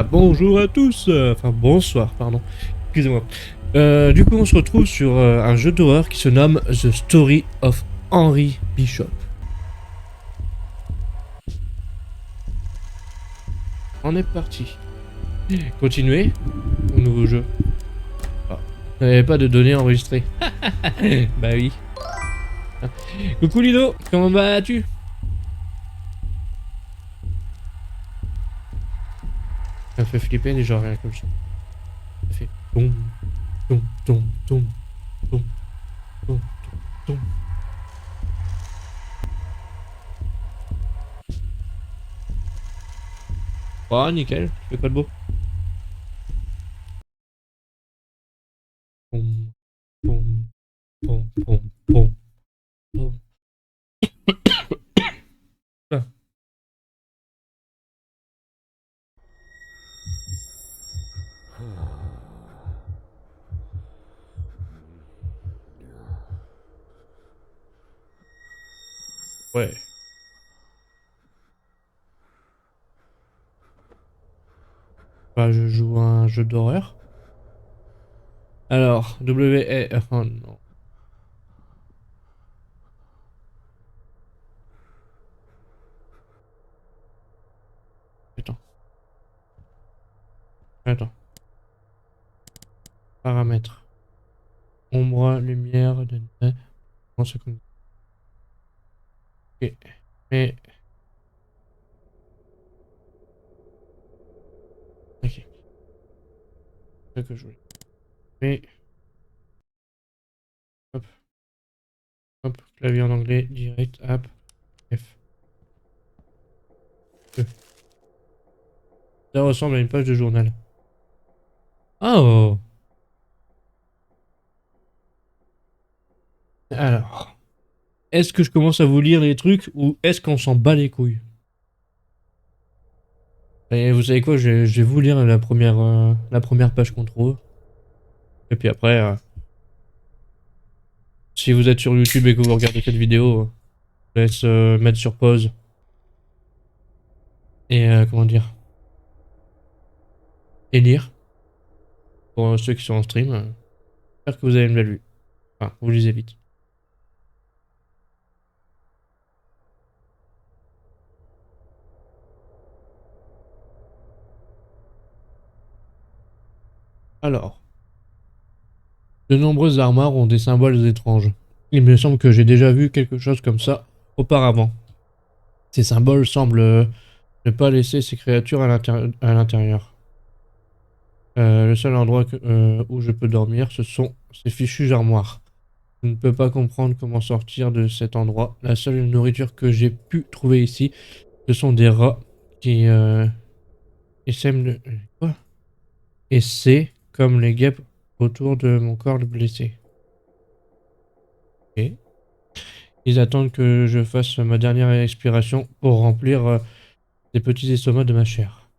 Bonjour à tous, enfin bonsoir, pardon, excusez-moi. Du coup, on se retrouve sur un jeu d'horreur qui se nomme The Story of Henry Bishop. On est parti. Continuer au nouveau jeu. Ah, il n'y avait pas de données enregistrées. Bah oui. Ah. Coucou Lido, comment vas-tu? Ça fait flipper déjà rien comme ça. Ça fait tom, tom, tom, tom, tom, tom, tom. Oh nickel, tu fais quoi de beau? Pom, pom, pom, pom, pom, pom. Ah, ouais. Bah, je joue à un jeu d'horreur. Alors, W-E... Oh non. Attends, attends. Paramètres. Ombre, lumière, non, c'est comme... Ok. Mais... Ok. C'est ça que je voulais. Mais... Hop, hop. Clavier en anglais. Direct, app. F. E. Ça ressemble à une page de journal. Oh! Alors... Est-ce que je commence à vous lire les trucs ou est-ce qu'on s'en bat les couilles? Et vous savez quoi, je vais vous lire la première page qu'on trouve. Et puis après, si vous êtes sur YouTube et que vous regardez cette vidéo, je laisse mettre sur pause et comment dire, et lire pour ceux qui sont en stream. J'espère que vous avez une belle vue. Enfin, vous lisez vite. Alors, de nombreuses armoires ont des symboles étranges. Il me semble que j'ai déjà vu quelque chose comme ça auparavant. Ces symboles semblent ne pas laisser ces créatures à l'intérieur. Le seul endroit où je peux dormir, ce sont ces fichues armoires. Je ne peux pas comprendre comment sortir de cet endroit. La seule nourriture que j'ai pu trouver ici, ce sont des rats qui sèment le... Quoi? Et c'est comme les guêpes autour de mon corps blessé. Ok. Ils attendent que je fasse ma dernière expiration pour remplir les petits estomacs de ma chair.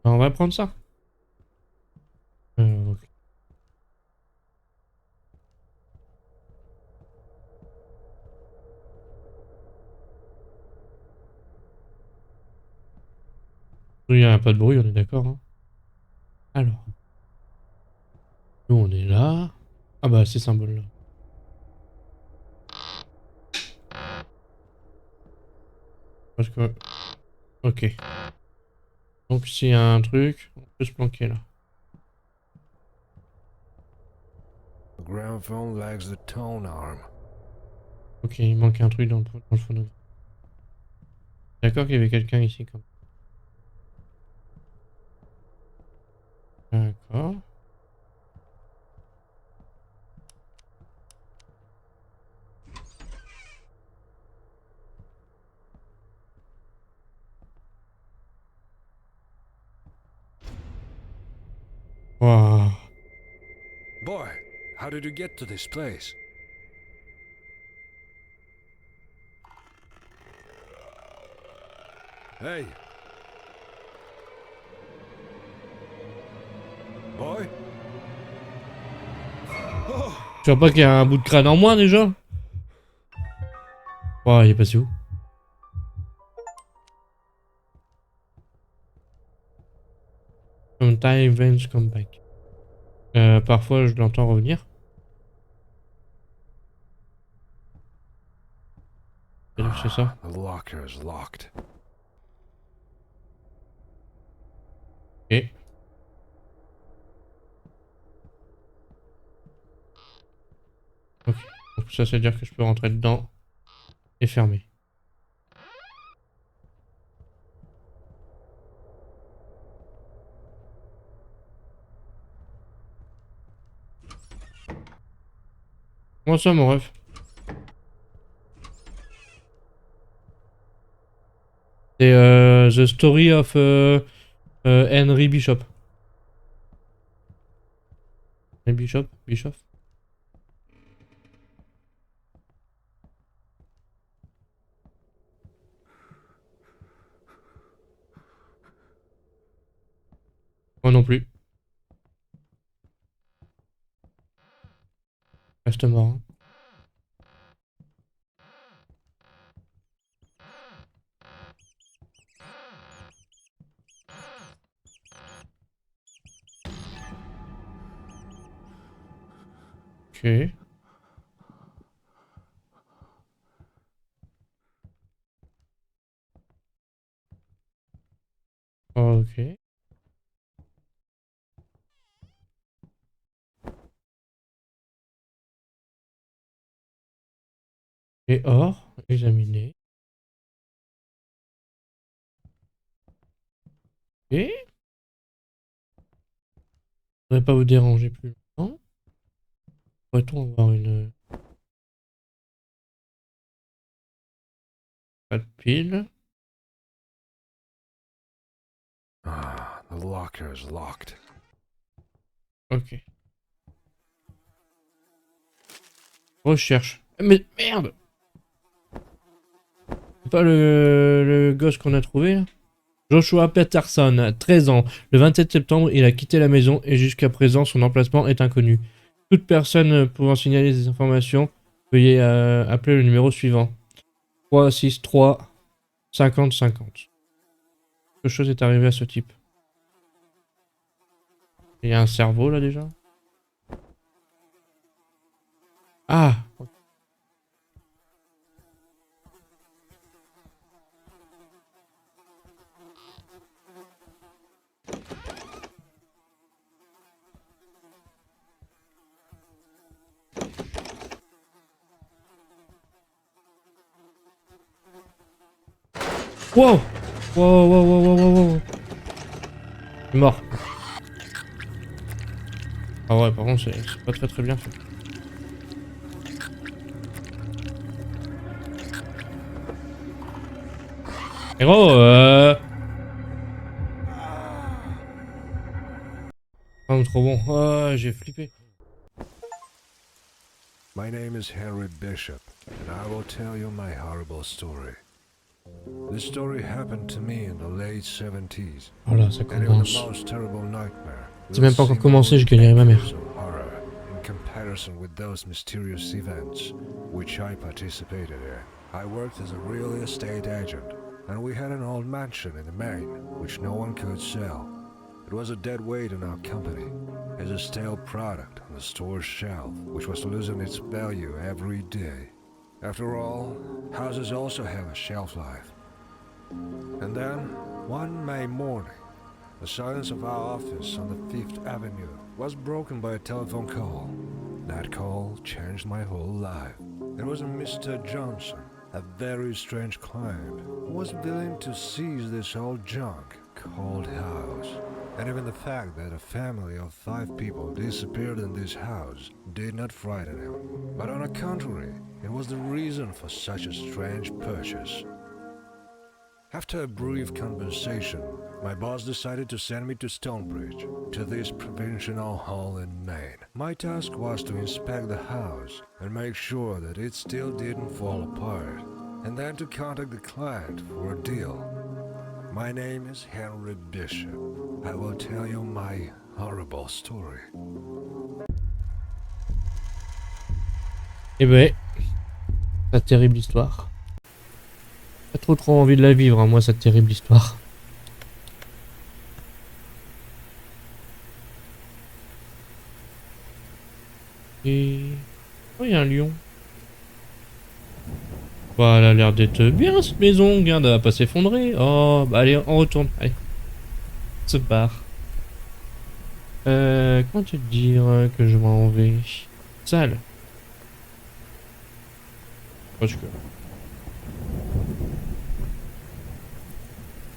On va prendre ça. Ok. Il n'y a pas de bruit, on est d'accord, hein. Alors, nous on est là. Ah bah ces symboles-là. Parce que... Ok. Donc s'il y a un truc, on peut se planquer là. The gramophone lacks the tone arm. Ok, il manque un truc dans le phonographe. D'accord qu'il y avait quelqu'un ici quand même. D'accord. Waouh. Boy, how did you get to this place? Hey. Boy? Oh. Tu vois pas qu'il y a un bout de crâne en moins déjà? Waouh, il est passé où? Sometimes come back. Parfois je l'entends revenir. C'est ça. The locker is locked. Ok. Ok. Donc ça, c'est à dire que je peux rentrer dedans et fermer. Comment ça, mon ref? C'est The Story of Henry Bishop. Henry Bishop? Bishop? Moi non plus. Reste mort. Hein. Ok. Ok. Et or, examiner. Et je voudrais pas vous déranger plus longtemps. Pourrait-on avoir une... Pas de pile. The locker is locked. Ok. Recherche. Mais merde! C'est pas le gosse qu'on a trouvé là? Joshua Peterson, 13 ans. Le 27 septembre, il a quitté la maison et jusqu'à présent, son emplacement est inconnu. Toute personne pouvant signaler des informations, veuillez appeler le numéro suivant. 363 50 50. Quelque chose est arrivé à ce type. Il y a un cerveau là déjà? Ah! Wow! Wow, wow, wow, wow, wow, wow. Il est mort. Ah ouais, par contre, c'est pas très bien fait. Héros, oh, trop bon. Oh, j'ai flippé. My name is Henry Bishop, and I will tell you my horrible story. This story happened to me in the late 70s. Oh là, ça And it was commence. the most terrible nightmare. C'est même pas encore commencé, je gagnerai ma mère. Horror in comparison with those mysterious events which I participated in. I worked as a real estate agent, and we had an old mansion in the Maine which no one could sell. It was a dead weight in our company, as a stale product on the store's shelf, which was losing its value every day. After all, houses also have a shelf life. And then, one May morning, the silence of our office on the 5th Avenue was broken by a telephone call. That call changed my whole life. It was a Mr. Johnson, a very strange client, who was willing to seize this old junk called house. And even the fact that a family of 5 people disappeared in this house did not frighten him. But on the contrary, it was the reason for such a strange purchase. After a brief conversation, my boss decided to send me to Stonebridge, to this provincial hall in Maine. My task was to inspect the house and make sure that it still didn't fall apart, and then to contact the client for a deal. My name is Henry Bishop. I will tell you my horrible story. Eh ben, sa terrible histoire. Pas trop envie de la vivre, hein, moi, cette terrible histoire. Et... Oh, il y a un lion. Bah, elle a l'air d'être bien cette maison, regarde, elle va pas s'effondrer. Oh, bah allez, on retourne. Allez, on se barre. Comment te dire que je m'en vais? Salle. Parce que...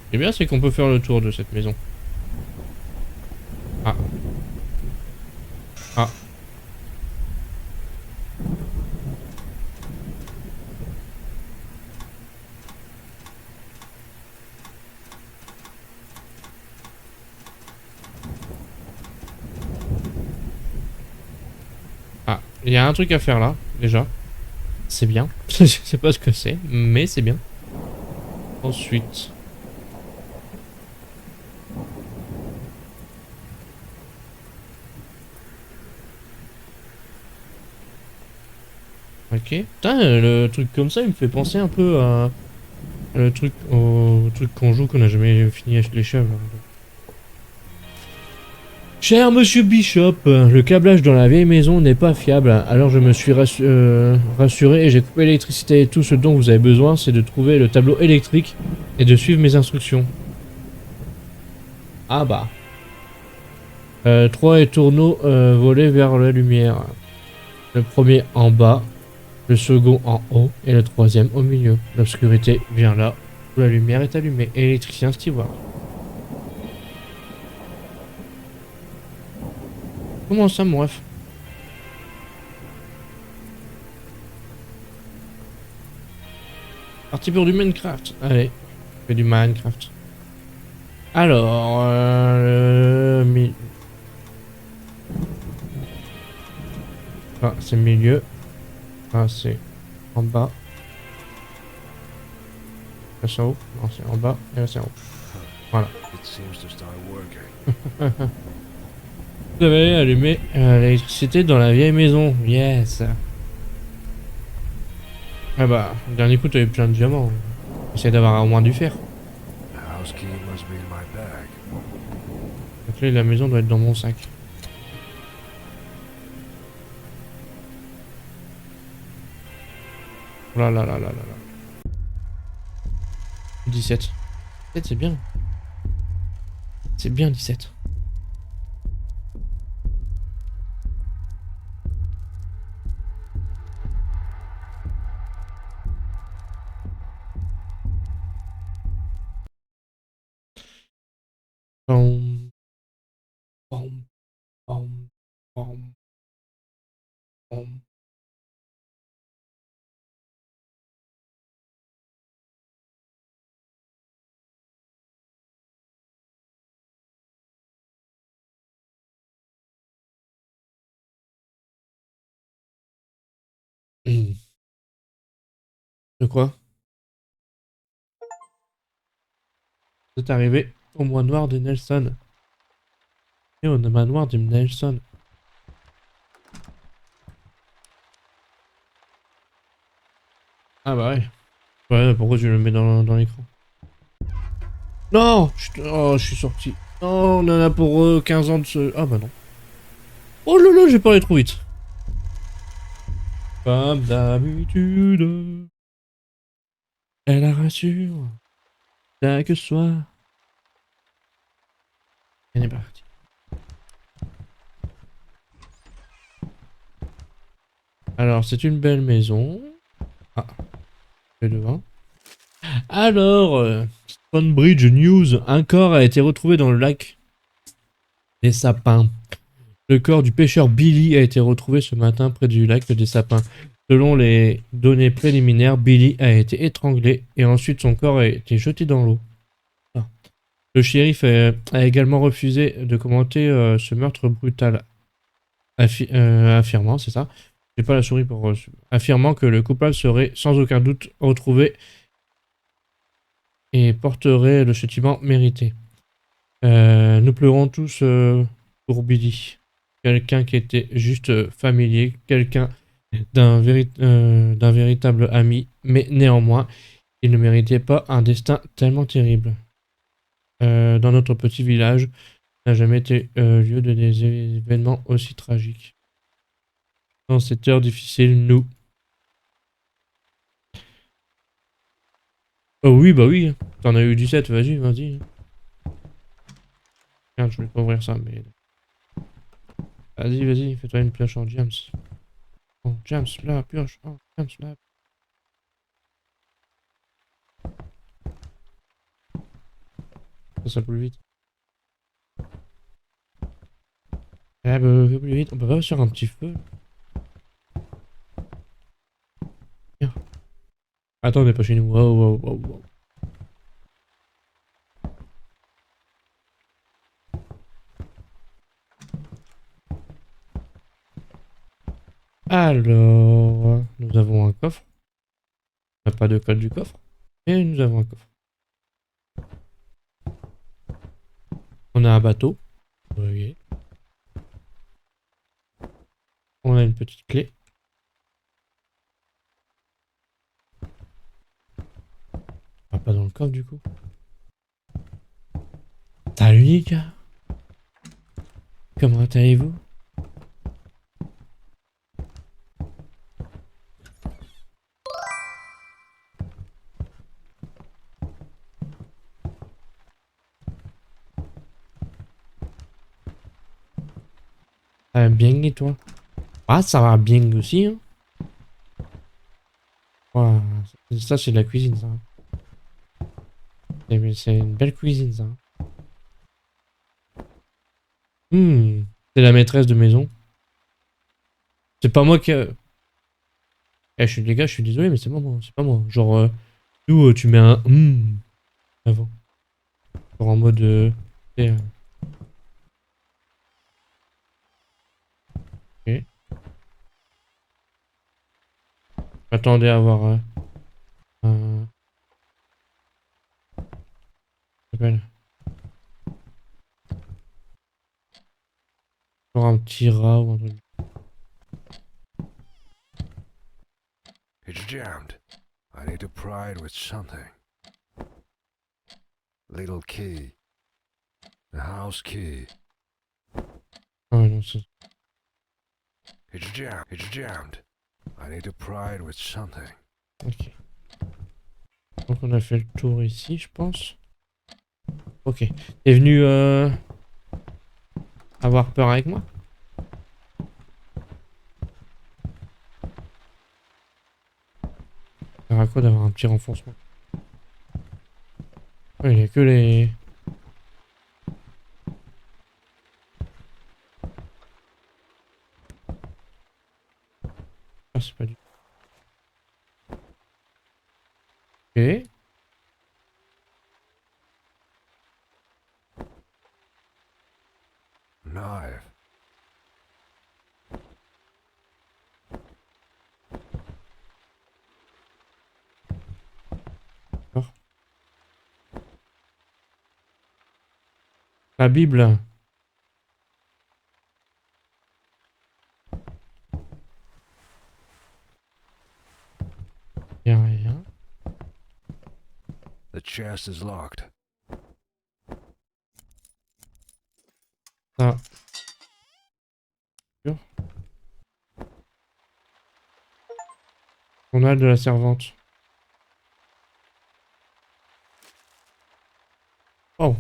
Ce qui est bien, c'est qu'on peut faire le tour de cette maison. Ah. Ah. Ah. Il y a un truc à faire là, déjà. C'est bien. Je sais pas ce que c'est, mais c'est bien. Ensuite... Ok. Putain, le truc comme ça, il me fait penser un peu à... Le truc, au truc qu'on joue qu'on a jamais fini les chèvres. Cher monsieur Bishop, le câblage dans la vieille maison n'est pas fiable, alors je me suis rassuré et j'ai coupé l'électricité et tout ce dont vous avez besoin, c'est de trouver le tableau électrique et de suivre mes instructions. Ah bah. 3 étourneaux volés vers la lumière. Le premier en bas, le second en haut et le troisième au milieu. L'obscurité vient là où la lumière est allumée. Électricien Stewart. Comment ça, mon ref? Parti pour du Minecraft. Allez, je fais du Minecraft. Alors, ah, c'est milieu. Ah, c'est en bas. Là, c'est en haut. Non, c'est en bas. Et là, c'est en haut. Voilà. Vous avez allumé l'électricité dans la vieille maison. Yes. Ah bah, le dernier coup, t'avais plein de diamants. Essaye d'avoir au moins du fer. La clé de la maison doit être dans mon sac. Oh là là là là là là. 17. 17, c'est bien. C'est bien 17. Bom, bom, bom, bom, bom. De quoi? Vous êtes arrivé au manoir de Nelson. Et au manoir de Nelson. Ah bah ouais. Ouais, pourquoi tu le mets dans l'écran? Non! Oh, je suis sorti. Non, on en a pour 15 ans de ce... Ah bah non. Oh là là, j'ai parlé trop vite. Comme d'habitude. Elle la rassure. Chaque soir. Elle est partie. Alors, c'est une belle maison. Ah, je vais devant. Alors, Stonebridge News, un corps a été retrouvé dans le lac des Sapins. Le corps du pêcheur Billy a été retrouvé ce matin près du lac des Sapins. Selon les données préliminaires, Billy a été étranglé et ensuite son corps a été jeté dans l'eau. Ah. Le shérif a également refusé de commenter ce meurtre brutal, affirmant, c'est ça, j'ai pas la souris pour... affirmant que le coupable serait sans aucun doute retrouvé et porterait le châtiment mérité. Nous pleurons tous pour Billy. Quelqu'un qui était juste familier, quelqu'un d'un véritable ami, mais néanmoins, il ne méritait pas un destin tellement terrible. Dans notre petit village, n'a jamais été lieu de des événements aussi tragiques. Dans cette heure difficile, nous. Oh oui, bah oui. T'en as eu 17, vas-y, vas-y. Merde, je voulais pas ouvrir ça, mais... Vas-y, vas-y, fais-toi une pioche en James. Oh, James, là, pioche. Oh, James, là. Ça plus vite. Eh bah, fais plus vite. On peut pas faire un petit feu. Tiens. Attends, on est pas chez nous. Wow, wow, wow, wow. Alors, nous avons un coffre. On n'a pas de code du coffre. Et nous avons un coffre. On a un bateau. Ok. On a une petite clé. Ah, pas dans le coffre du coup. Salut les gars. Comment allez-vous? Bien et toi? Ah, ça va bien aussi, hein. Ouah, ça c'est de la cuisine, ça. C'est une belle cuisine, ça. C'est la maîtresse de maison. C'est pas moi qui... Eh, les gars, je suis désolé, mais c'est pas moi. C'est pas moi. Genre, nous, tu mets un avant. Genre en mode... tu sais, ok. J'attendais à avoir un... Comment ça s'appelle? Genre un petit rat ou un truc. It's jammed. I need to pry it with something. Little key. The house key. Ah ouais, non, c'est... It's jammed. It's jammed. I need to pry it with something. Ok. Donc on a fait le tour ici, je pense. Ok. T'es venu avoir peur avec moi? Ça sert à quoi d'avoir un petit renfoncement? Ouais, il y a que les... Ah, c'est pas du... Ok. Knife. D'accord. La Bible. Y a rien. The chest is locked. Ça. Sûr. Journal de la servante. Oh.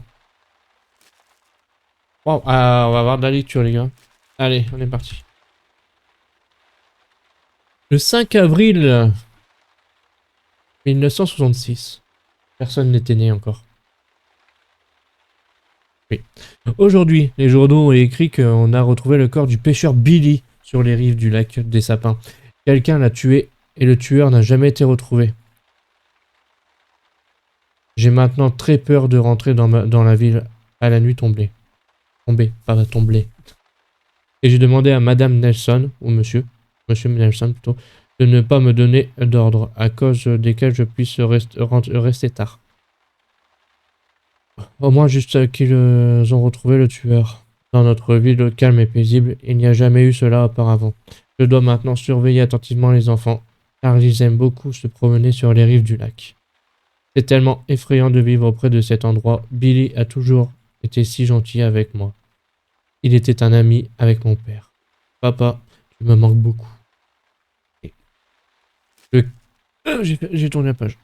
Wow. Ah, on va avoir de la lecture, les gars. Allez, on est parti. Le 5 avril 1966. Personne n'était né encore. Oui. Aujourd'hui, les journaux ont écrit qu'on a retrouvé le corps du pêcheur Billy sur les rives du lac des Sapins. Quelqu'un l'a tué et le tueur n'a jamais été retrouvé. J'ai maintenant très peur de rentrer dans la ville à la nuit tombée. Pas tombée. Et j'ai demandé à Madame Nelson, ou Monsieur Nelson plutôt, de ne pas me donner d'ordre à cause desquels je puisse rester tard. Au moins juste qu'ils ont retrouvé le tueur. Dans notre ville calme et paisible, il n'y a jamais eu cela auparavant. Je dois maintenant surveiller attentivement les enfants, car ils aiment beaucoup se promener sur les rives du lac. C'est tellement effrayant de vivre auprès de cet endroit. Billy a toujours été si gentil avec moi. Il était un ami avec mon père. Papa, tu me manques beaucoup. J'ai tourné la page.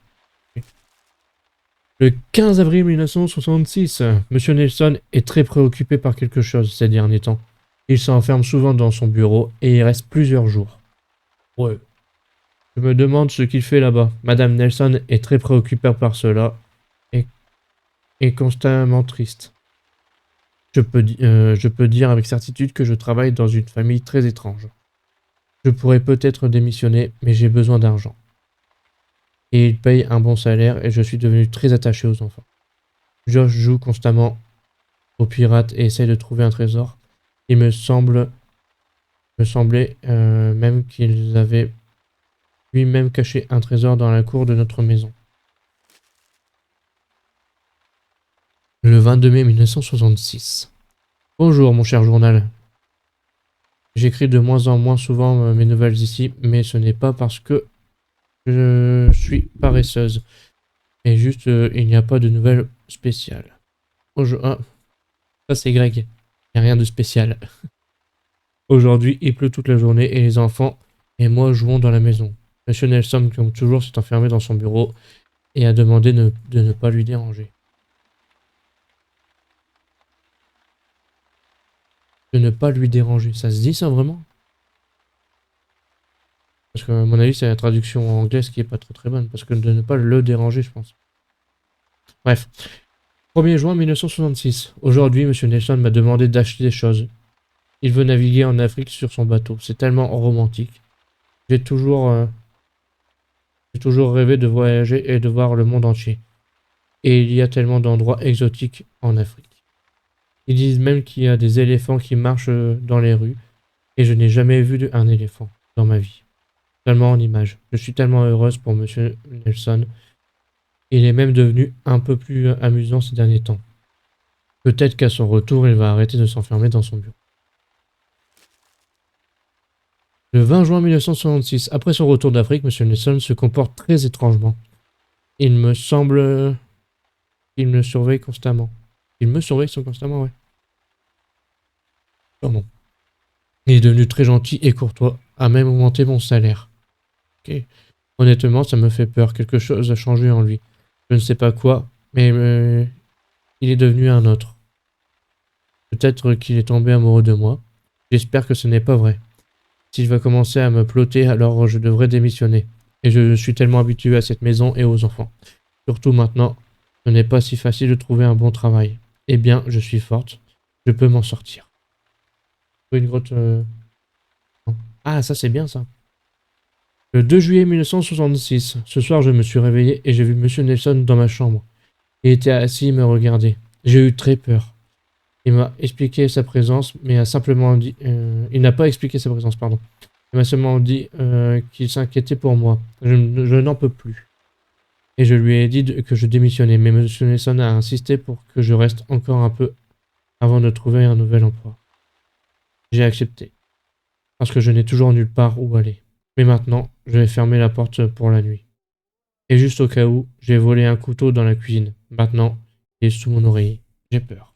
Le 15 avril 1966, Monsieur Nelson est très préoccupé par quelque chose ces derniers temps. Il s'enferme souvent dans son bureau et y reste plusieurs jours. Ouais. Je me demande ce qu'il fait là-bas. Madame Nelson est très préoccupée par cela et est constamment triste. Je peux dire avec certitude que je travaille dans une famille très étrange. Je pourrais peut-être démissionner, mais j'ai besoin d'argent. Et il paye un bon salaire et je suis devenu très attaché aux enfants. Josh joue constamment aux pirates et essaye de trouver un trésor. Il me semblait même qu'ils avaient lui-même caché un trésor dans la cour de notre maison. Le 22 mai 1966. Bonjour mon cher journal. J'écris de moins en moins souvent mes nouvelles ici, mais ce n'est pas parce que je suis paresseuse. Et juste, il n'y a pas de nouvelles spéciales. Ah, ça c'est Greg. Il n'y a rien de spécial. Aujourd'hui, il pleut toute la journée et les enfants et moi jouons dans la maison. Monsieur Nelson, comme toujours, s'est enfermé dans son bureau et a demandé de ne pas lui déranger. De ne pas lui déranger. Ça se dit ça vraiment? Parce que à mon avis, c'est la traduction anglaise qui est pas très bonne. Parce que de ne pas le déranger, je pense. Bref. 1er juin 1966. Aujourd'hui, Monsieur Nelson m'a demandé d'acheter des choses. Il veut naviguer en Afrique sur son bateau. C'est tellement romantique. J'ai toujours rêvé de voyager et de voir le monde entier. Et il y a tellement d'endroits exotiques en Afrique. Ils disent même qu'il y a des éléphants qui marchent dans les rues. Et je n'ai jamais vu un éléphant dans ma vie. Seulement en image. Je suis tellement heureuse pour Monsieur Nelson. Il est même devenu un peu plus amusant ces derniers temps. Peut-être qu'à son retour, il va arrêter de s'enfermer dans son bureau. Le 20 juin 1966, après son retour d'Afrique, Monsieur Nelson se comporte très étrangement. Il me semble qu'il me surveille constamment. Il me surveille constamment, ouais. Pardon. Il est devenu très gentil et courtois, a même augmenté mon salaire. Ok. Honnêtement, ça me fait peur. Quelque chose a changé en lui. Je ne sais pas quoi, mais il est devenu un autre. Peut-être qu'il est tombé amoureux de moi. J'espère que ce n'est pas vrai. S'il va commencer à me plotter, alors je devrais démissionner. Et je suis tellement habitué à cette maison et aux enfants. Surtout maintenant, ce n'est pas si facile de trouver un bon travail. Eh bien, je suis forte. Je peux m'en sortir. Une grotte... Ah, ça c'est bien ça. Le 2 juillet 1966, ce soir je me suis réveillé et j'ai vu Monsieur Nelson dans ma chambre. Il était assis et me regardait. J'ai eu très peur. Il m'a expliqué sa présence, mais a simplement dit... il n'a pas expliqué sa présence, pardon. Il m'a seulement dit qu'il s'inquiétait pour moi. Je n'en peux plus. Et je lui ai dit que je démissionnais, mais Monsieur Nelson a insisté pour que je reste encore un peu avant de trouver un nouvel emploi. J'ai accepté, parce que je n'ai toujours nulle part où aller. Mais maintenant, je vais fermer la porte pour la nuit. Et juste au cas où, j'ai volé un couteau dans la cuisine. Maintenant, il est sous mon oreiller. J'ai peur.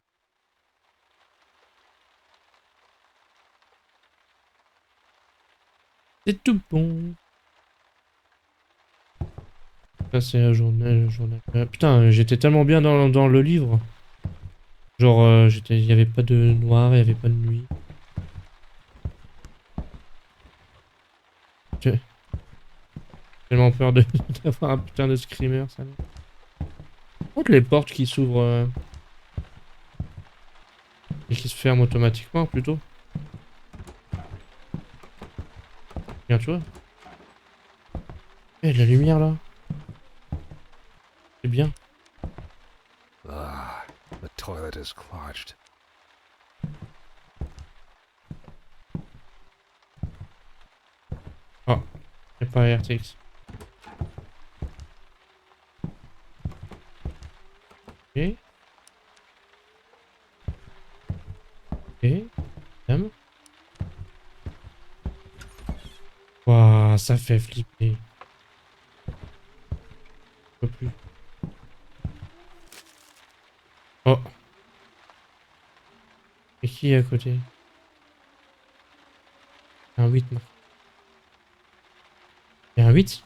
C'est tout bon. Ça, c'est le journal. Putain, j'étais tellement bien dans le livre. Genre, il n'y avait pas de noir, il n'y avait pas de nuit. J'ai tellement peur d'avoir un putain de screamer, ça. Par contre, les portes qui s'ouvrent et qui se ferment automatiquement, plutôt. Regarde, tu vois. Eh, de la lumière, là. C'est bien. Ah, the toilet is clogged. Oh, c'est pas RTX. Ok. Ok. Dame. Waouh, ça fait flipper. Je peux plus. Oh. Et qui est à côté? Un 8, non. Il y a un 8?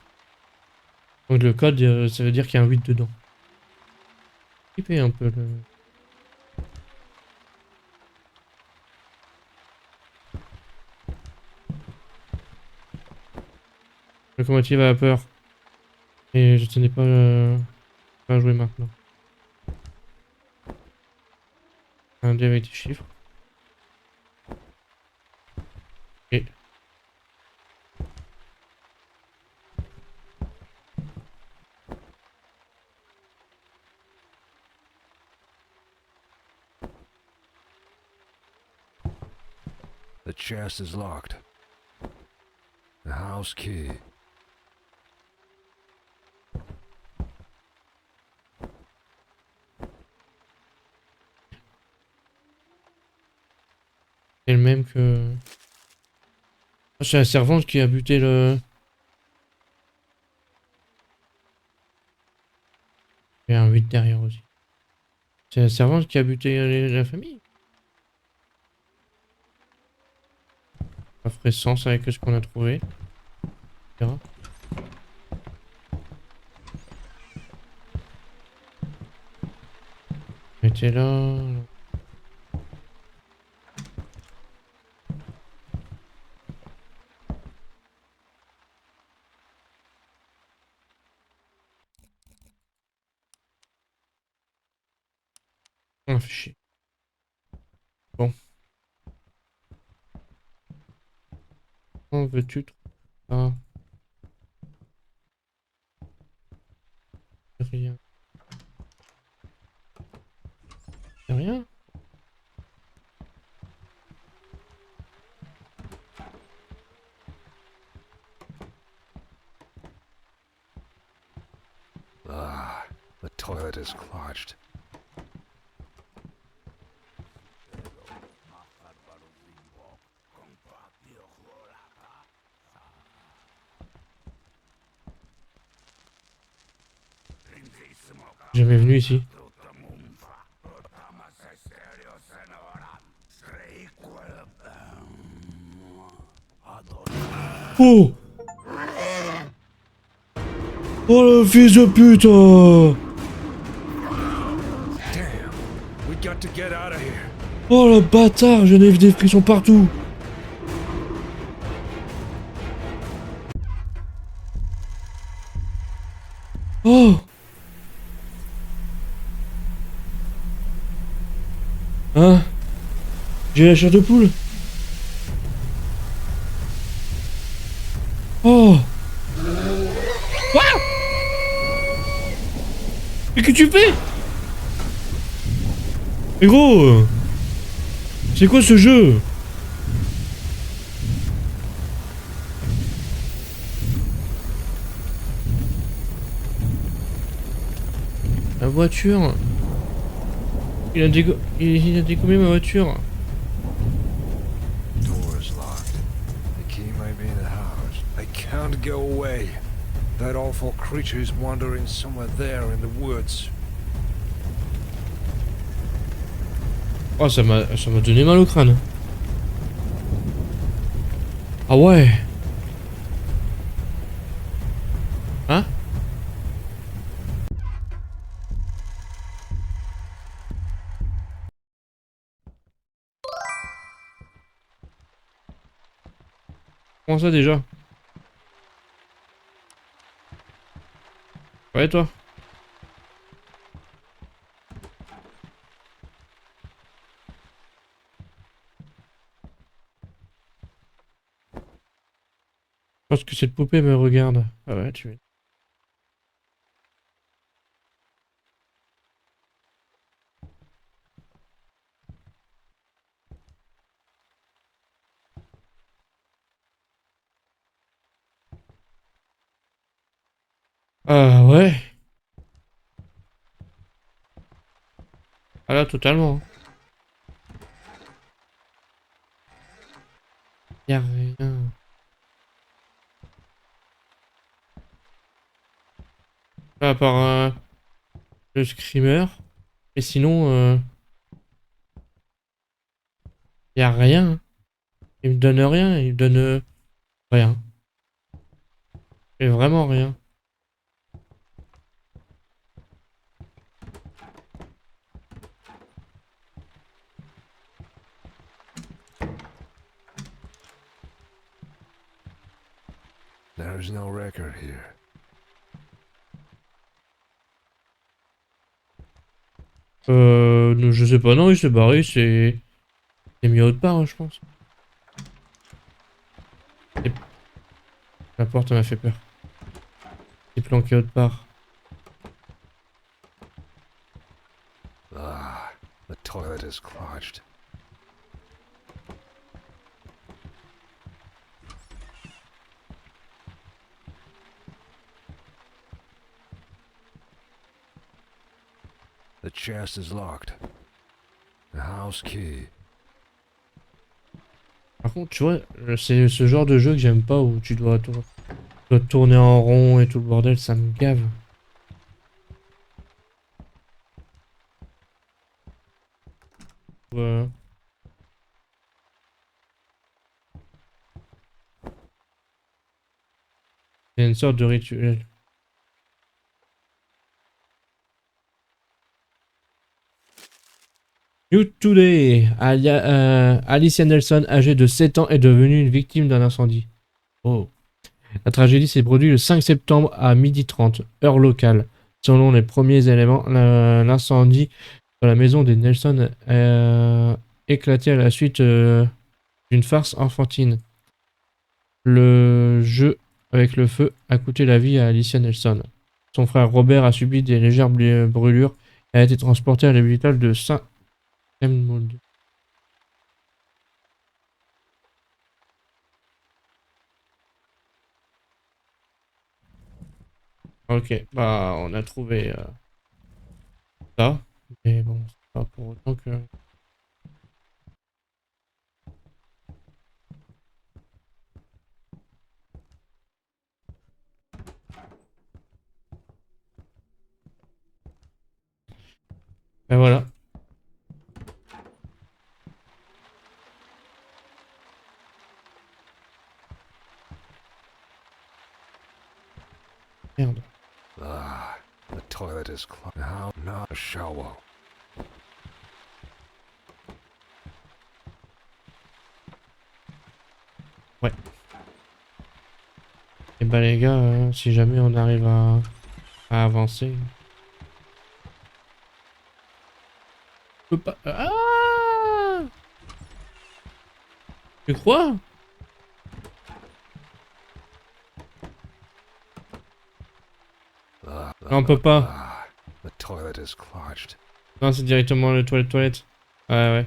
Donc le code, ça veut dire qu'il y a un 8 dedans. Flipper un peu le... Locomotive à vapeur. Et je tenais pas à jouer maintenant. Un dé avec des chiffres. Et The chest is locked. The house key. c'est le même que... Ah, c'est la servante qui a buté le... Il y a un 8 derrière aussi. C'est la servante qui a buté la famille. Ça ferait sens avec ce qu'on a trouvé. etc. Elle était là. Ah, fait chier. Bon. Comment veux-tu trouver ça? Rien. Y'a rien? Ah, the toilet is clogged. Jamais venu ici. Oh! Oh le fils de pute! Damn, we got to get out of here. Oh le bâtard! J'en ai vu des frissons partout! Oh! Hein? J'ai la chair de poule? Oh! Ah! Mais que tu fais? Mais gros! C'est quoi ce jeu? La voiture. Il a dégommé ma voiture. Door is locked. The key might be in the house. I can't go away. That awful creature is wandering somewhere there in the woods. Oh, ça m'a donné mal au crâne. Ah ouais. Hein? Comment ça déjà? Ouais, toi? Je pense que cette poupée me regarde. Ah ouais, tu... Ah ouais. Ah là, totalement. Y'a rien. À part le screamer. Et sinon, y'a rien. Il me donne rien. Il me donne rien. Et vraiment rien. There's no record here. Je sais pas, non, il s'est barré, c'est mis autre part, hein, je pense. Et- La porte m'a fait peur. Il est planqué autre part. Ah, the toilet is clogged. The chest is locked. The house key. Par contre, tu vois, c'est ce genre de jeu que j'aime pas où tu dois tourner en rond et tout le bordel, ça me gave. Ouais. C'est une sorte de rituel. New Today, Alicia Nelson, âgée de 7 ans, est devenue une victime d'un incendie. Oh. La tragédie s'est produite le 5 septembre à 12h30, heure locale. Selon les premiers éléments, l'incendie dans la maison des Nelson a éclaté à la suite d'une farce enfantine. Le jeu avec le feu a coûté la vie à Alicia Nelson. Son frère Robert a subi des légères brûlures et a été transporté à l'hôpital de Saint-Elmoud. Ok, bah on a trouvé ça, mais bon, c'est pas pour autant que... Ben voilà. Merde. Ah, the toilet is clogged. Now, not a shower. Ouais. Et bah les gars, si jamais on arrive à avancer... Je peux pas... Ah! Tu crois? Non, on peut pas. Ah, the toilet is clogged. Non, c'est directement le toilette. Ouais, ouais.